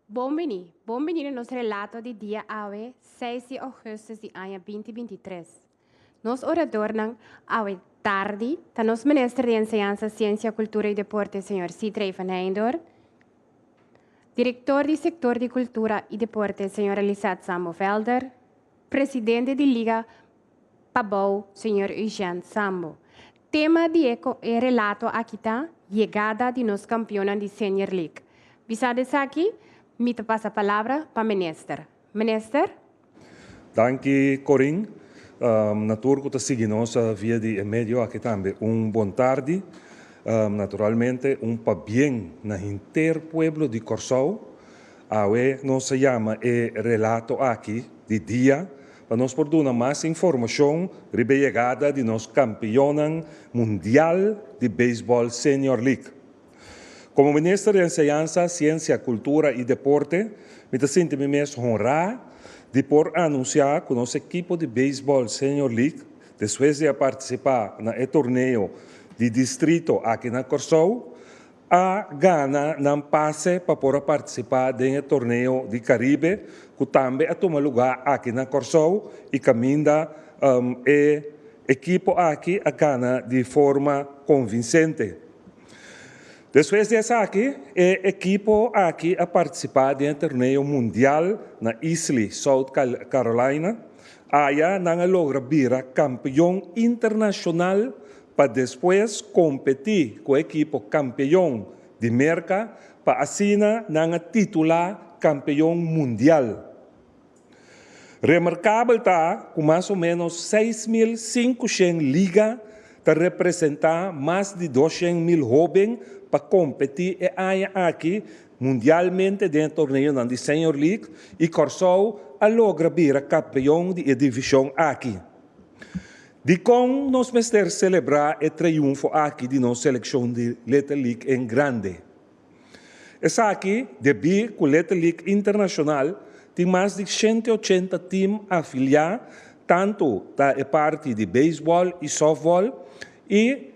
Bom-vindo no nosso relato de dia AWE 6 de agosto de ano 2023. Nos oradores AWE tarde, está nos ministro de Enseñanza, Ciência, Cultura e Deporte, Sr. Citrey van Heindor, diretor do setor de Cultura e Deporte, Sr. Elisat Sambo Velder, presidente da Liga Pabou, Sr. Eugene Sambo. Tema de eco é relato aqui está, chegada de nos campeões de Senior League. Bisades aqui, me passa a palavra para o ministro. Minister? Danke, Corinne. Natuurlijk, que seguimos via de medio aqui também. Bom tarde. Naturalmente, para bem na inteiro pueblo de Corsau. Awe nos se chama relato aqui de dia. Para nos por dar mais informação sobre a chegada de nos campeão mundial de beisebol Senior League. Como ministro de Enseñanza, Ciência, Cultura e Deporte, me sinto-me mesmo honrado de por anunciar que o nosso equipe de beisebol Senior League, depois de participar no torneio de distrito aqui na Corsau, a Ghana não passe para por participar do torneio de Caribe, que também toma lugar aqui na Corsau e caminha equipe aqui a Ghana de forma convincente. Depois dessa aqui, a equipe aqui a participar do torneio mundial na Islay, South Carolina. Aí não logra vir campeão internacional para depois competir com a equipe campeão de América para assim não titular campeão mundial. Remarcável está que mais ou menos 6.500 ligas para representar mais de 200.000 jovens para competir aqui mundialmente dentro do torneio da Senior League e Corsau a logra vir campeão de divisão aqui. De como nós vamos celebrar o triunfo aqui de nossa seleção de Little League em grande. Essa aqui, devido que o Little League Internacional tem mais de 180 times afiliados, tanto da parte de beisebol e softball, e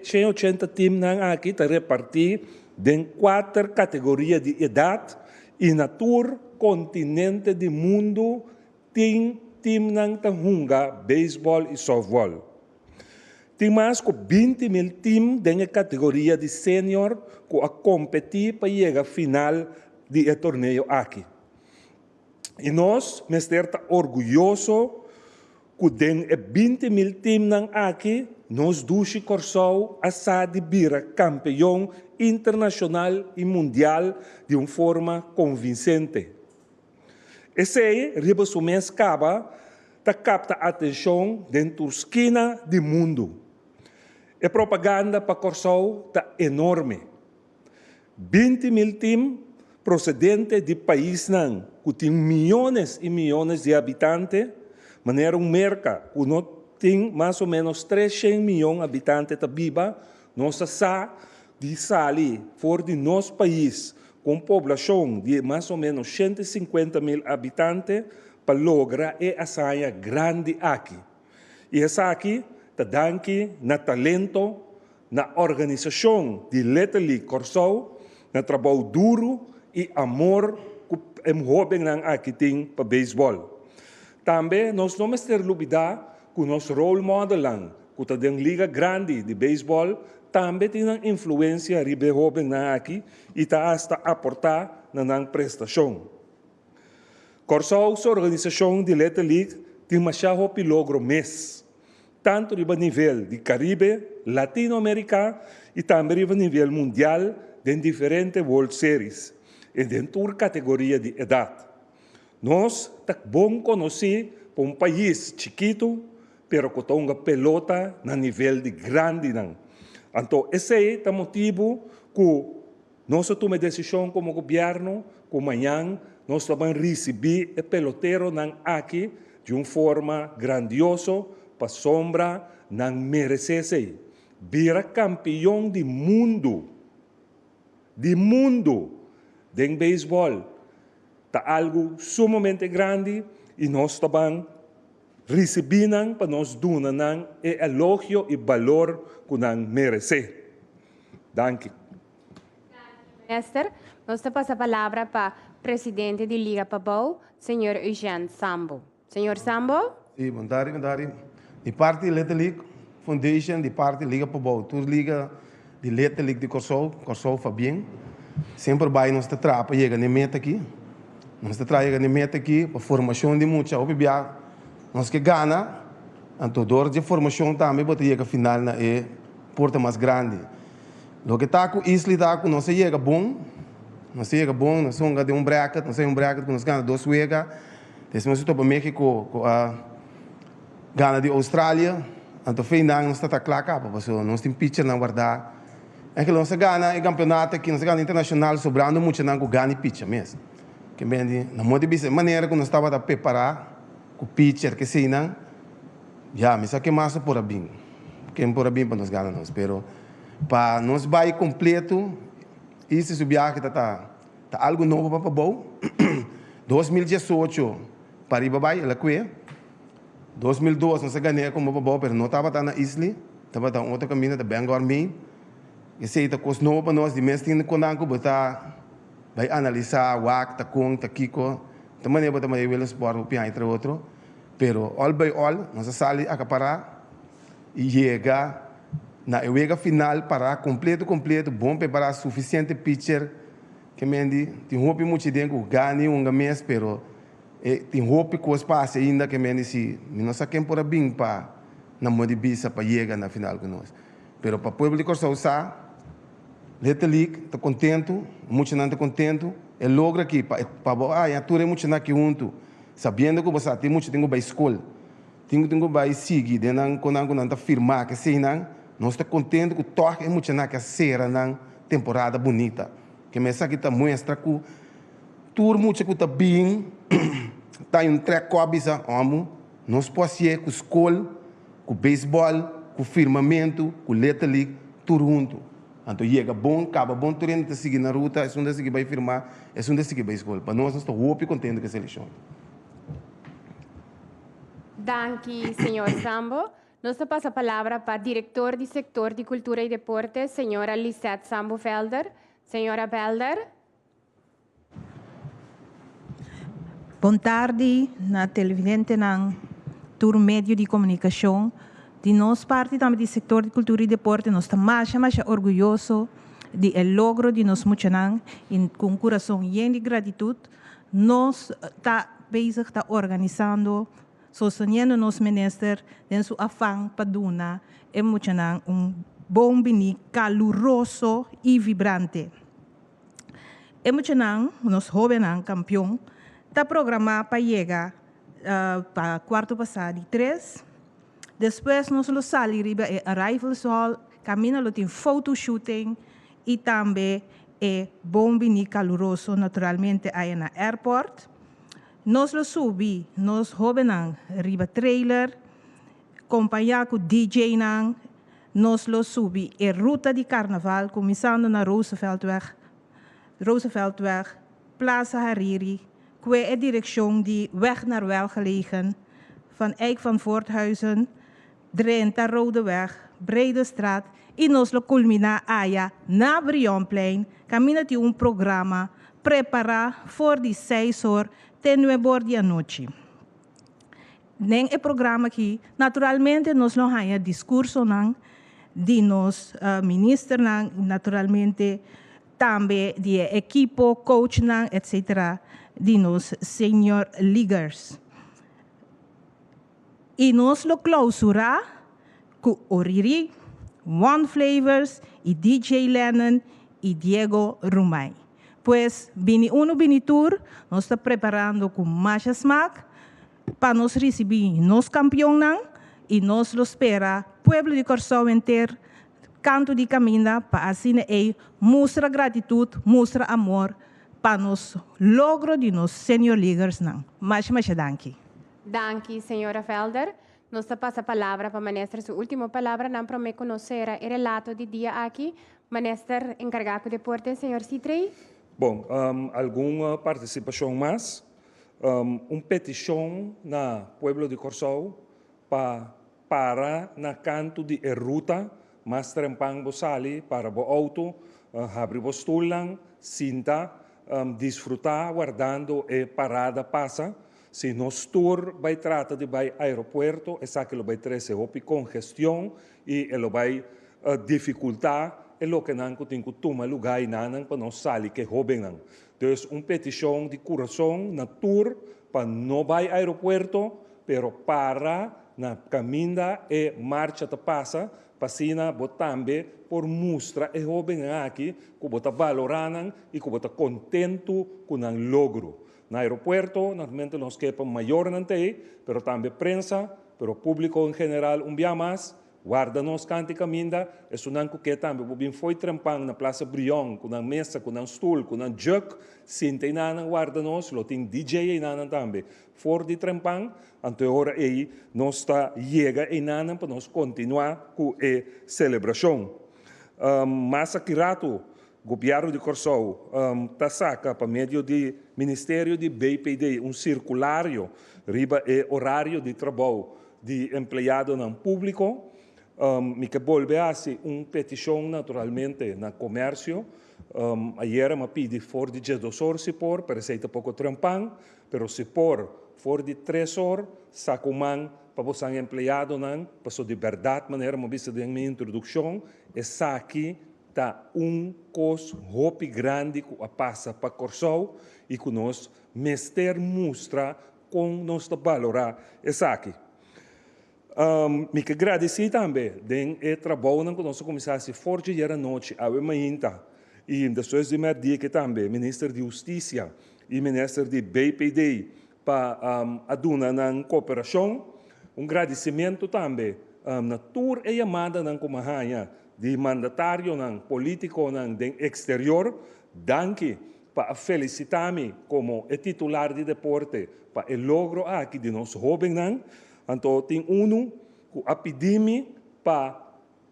180 times aqui estão repartidos em 4 categorias de idade e na tour continente do mundo tem time que joga beisebol e softball. Tem mais de 20.000 times na categoria de sênior que a competir para chegar à final do torneio aqui. E nós, estamos orgulhosos que tem 20.000 times aqui, nós duas Corsau a de vir campeão internacional e mundial de uma forma convincente. Esse aí, resumo acaba, capta a atenção dentro da esquina do mundo. A propaganda para Corsau está enorme. 20.000 times procedentes de países que têm milhões e milhões de habitantes, maneira um mercado que não tem mais ou menos 300 milhões de habitantes da Biba, nossa sa de sair fora de nosso país com população de mais ou menos 150.000 habitantes para lograr essa grande aqui. E essa aqui está dando na talento, na organização de Little League Corsau, na trabalho duro e amor que o jovem aqui tem para beisebol. Também nós não temos que olvidar que o nosso role model, que está em liga grande de beisebol, também tem uma influência sobre o jovem aqui e está a aportar na prestação. Corsau, sua organização de Little League, tem uma chave de logro mês, tanto a nível de Caribe, Latinoamérica e também a nível mundial, em diferentes World Series, e dentro da categoria de idade. Nós estamos bom conhecer para um país chiquito, pero que tem uma pelota na nível de grande. Então, esse é o motivo que nós tomamos decisão como governo, que amanhã nós vamos receber o peloteiro aqui de uma forma grandiosa, para sombra, não merece vir campeão do mundo, em beisebol. Está algo sumamente grande e nós também recebemos para nós dar o elogio e valor que nós merecemos. Danke. Minister, nós passamos a palavra para presidente de Liga Pabou, senhor Eugênio Sambo. Senhor Sambo? Sim, bom tarde. De parte Little League Foundation, de parte Liga Pabou. Tu liga de Little League de Corsou Fabien. Sempre vai nós trabalhar para chegar na meta aqui. Nós trabalhamos na meta aqui para formação de muita. Nós que ganha, então dor de formação também para chegar final na porta mais grande. Lo que está com Isla está com nós chega bom. Nós chega bom, nós somos de bracket, nós temos bracket que nós ganha 2 vezes. Nós estamos para México, ganha de Austrália. Então final nós está claro para nós temos pitcher na guardar. É que nós ganha o campeonato aqui, nós ganha internacional sobrando muito não ganha pitcher mesmo. Que bem, na maneira que nós estava a preparar com o pitcher que sei não, já me sabe que mais por a bem, que por a bem para nós ganhar nós, pero para nós vai completo, isso subir que tá algo novo para bom. 2018 para ir vai ela que 2002 nós ganhei como bom, pero não estava na isla, estava na outra caminho da Bangor Main. E sei que coisa nova para nós, de mês tem que vai analisar o que com kiko, também é para também o sport o piano entre outro, pero all by all nós saímos a acaparar e chega na ewega final para completo, bom preparar suficiente pitcher que mendi tem hope muito dentro ganhe mês, pero tem hope que os passe ainda que mendi se nós saquem por bem para na modibisa para chegar na final com nós, pero para o povo de Corsou Little League está contento, muito não está contento. Ele logra aqui para a turma muito não aqui junto, sabendo que você tem muito tempo para escola, tem para seguir, quando não está firmar que sei não, nós está contente que toque muito não que será na temporada bonita, que me sabe que está mostra que turma muito que está bem, está em track cobiça, amo, nós podemos ir com escola, com beisebol, com firmamento, com Little League, tudo junto. Então, chega bom, acaba bom, tu ainda seguir na ruta, é onde você vai firmar, é onde você vai escolher. Para nós estamos muito contentes com essa eleição. Danke, senhor Sambo. Nós passamos a palavra para o diretor do setor de cultura e deporte, senhora Lisette Sambo Felder. Senhora Felder. Boa tarde, na televidente, na tour médio de comunicação. De nossa parte também do setor de cultura e deporte, nós estamos mais orgulhosos do logro de nós muchanan e com coração cheio de gratidão. Nós estamos organizando, sustentando nosso ministro em seu afã para dar e muchanan bom bini caloroso e vibrante. E muchanan, nós jovens campeão, está programado para chegar para quarto passado de 3. Depois nós saímos para Arrivals Hall, caminho tem photoshooting e também bom bini caloroso, naturalmente, aí na airport. Nós subimos, nós jovens, riba trailer, acompanhado com DJ, nós subimos a ruta de carnaval, começando na Rooseveltweg, Plaza Hariri, que é a direção de weg naar welgelegen, van Eik van Voorthuizen, Drenthe, Rodeweg, Bredestraat, e nós culmina aí na Brionplein, caminha de programa preparar for de 6 horas até 9 horas da noite. Nem é programa aqui, naturalmente nós não há discurso de nós ministro naturalmente também de equipo, coach etc. de nós senior leaguers. E nós lo clausura com Oriri, One Flavors, e DJ Lennon e Diego Rumay. Pois, bini tour, nós estamos preparando com mais smack para nós receber nos campeão e nós lo espera, pueblo de Corsou inteiro, canto de caminho para assim mostrar gratidão, mostrar amor para nos logro de nos senior leaguers mais danke. Danke, senhora Felder. Nós passamos a palavra para o ministro. Sua última palavra, não para me conhecer o relato de dia aqui. Ministro encarregado de deporte, senhor Citrei. Bom, alguma participação mais? Petição na Pueblo de Corsou para na canto de ruta, mas trempang bosali para bo auto, habri bostulang, cinta, disfrutar guardando e parada passa. Se nos tour vai trata de vai aeropuerto, essa que lo vai trazer op congestão e lo vai dificultar e lo que não tem que tomar lugar e não para nós sair que roubem não. Então, petição de coração na tour para não vai aeropuerto, pero para na caminda e marcha te passa, passina botambe por mostra e roubem aqui que bota valorando e que bota contento com o logro. No aeropuerto, normalmente nos quepa maior não tem, pero também prensa, pero público em geral dia mais, guarda-nos cante caminda, é um que também, bem foi trampando na Praça Brion, com a mesa, com um stool, com um jug, sinta e nana guarda-nos, lo tem DJ e nana também. For de trampang, ante hora aí, nós está chega e nana para nós continuar com a celebração. Mas aqui rato, governo de Corsou está saca para meio do Ministério de BPD circulário riba e horário de trabalho de empregado no público. Me que volve a ser petição naturalmente no comércio. Ayer me pedi for de 2 horas se por, para ser pouco trampang, pero se por for de 3 horas, saco man para você empregado não, para de verdade maneira me vista da minha introdução, essa aqui tá costo hopi grande que passa para Corsou e que nós mester mostra com nós valorar essa aqui. Me que agradecer também do trabalho que nós começamos a fazer a noite a manhã e depois de meu dia que também ministro de Justiça e ministro de BPD para adunar na cooperação, agradecimento também na tour e chamada na Comahanya de mandatário não político não do exterior, danke para felicitar-me como titular de deporte para o logro aqui de nós jovens não, então tem que a pedir-me para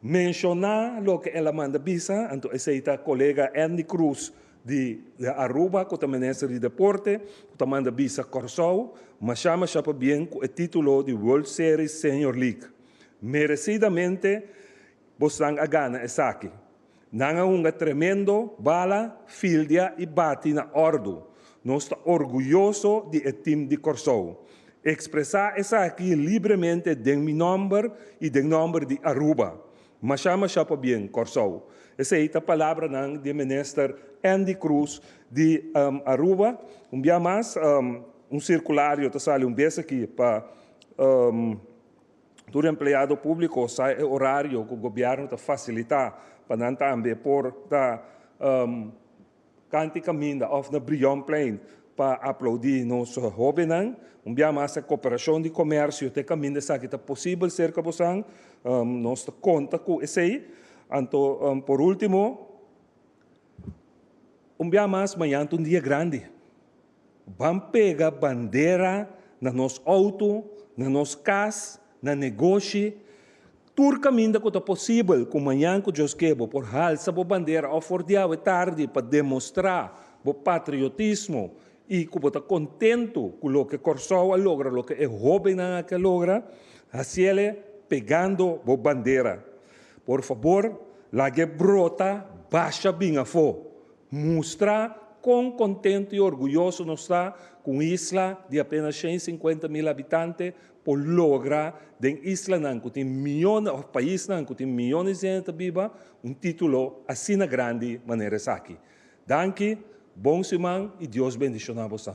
mencionar o que ela manda bisa, então esse é o colega Andy Cruz de Aruba, que também é de deporte, que manda bisa Corsou, mas chama bem com o título de World Series Senior League. Merecidamente Bosang agana essa aqui. Nanga tremendo bala, fildia e bate na ordo. Nós estamos orgulhosos do time de Corsou. Expressar essa aqui livremente de meu nome e do nome de Aruba. Mas chama bem Corsou. Essa é a palavra do ministro Andy Cruz de Aruba. Dia mais, circulário está saindo vez aqui para todo empregado público sai horário que o governo está facilitar para não também por da canti caminho off na Brion Plain para aplaudir nos jovens. Dia mais a cooperação de comércio te caminho essa que está possível cerca de nós conta com esse aí. Então, por último, dia mais manhã um dia grande. Vamos pegar bandeira na nosso auto, na nossa casa, na negócio, todo caminho que é possível, com manhã que Deus quer, por halsa a bandeira, ou for dia ou tarde, para demonstrar o patriotismo e que está contento com o que Corsou logra, o que é jovem que logra, assim ele pegando a bandeira. Por favor, lá que brota, baixa bem a fogo, mostra quão contente e orgulhoso nós está com a isla de apenas 150.000 habitantes, por lograr den isla que tem milhões, o país que tem milhões de gente viva, título assim na grande maneira aqui. Danke, bom semana e Deus bendicionar você.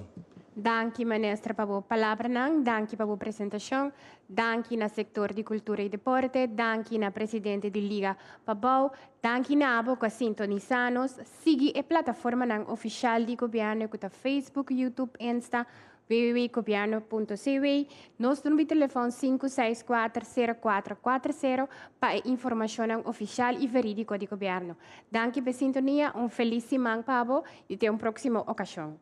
Danke, ministra, para a palavra, danke para a apresentação, danke na setor de cultura e deporte, danke na presidente da Liga Pabau, danke na abo que sintonizanos, siga a plataforma oficial do governo que está Facebook, YouTube, Insta, www.governo.cw, nosso número de telefone 564-0440 para informação oficial e verídica do governo. Danke pela sintonia, feliz semana, Pablo, e até uma próxima ocasião.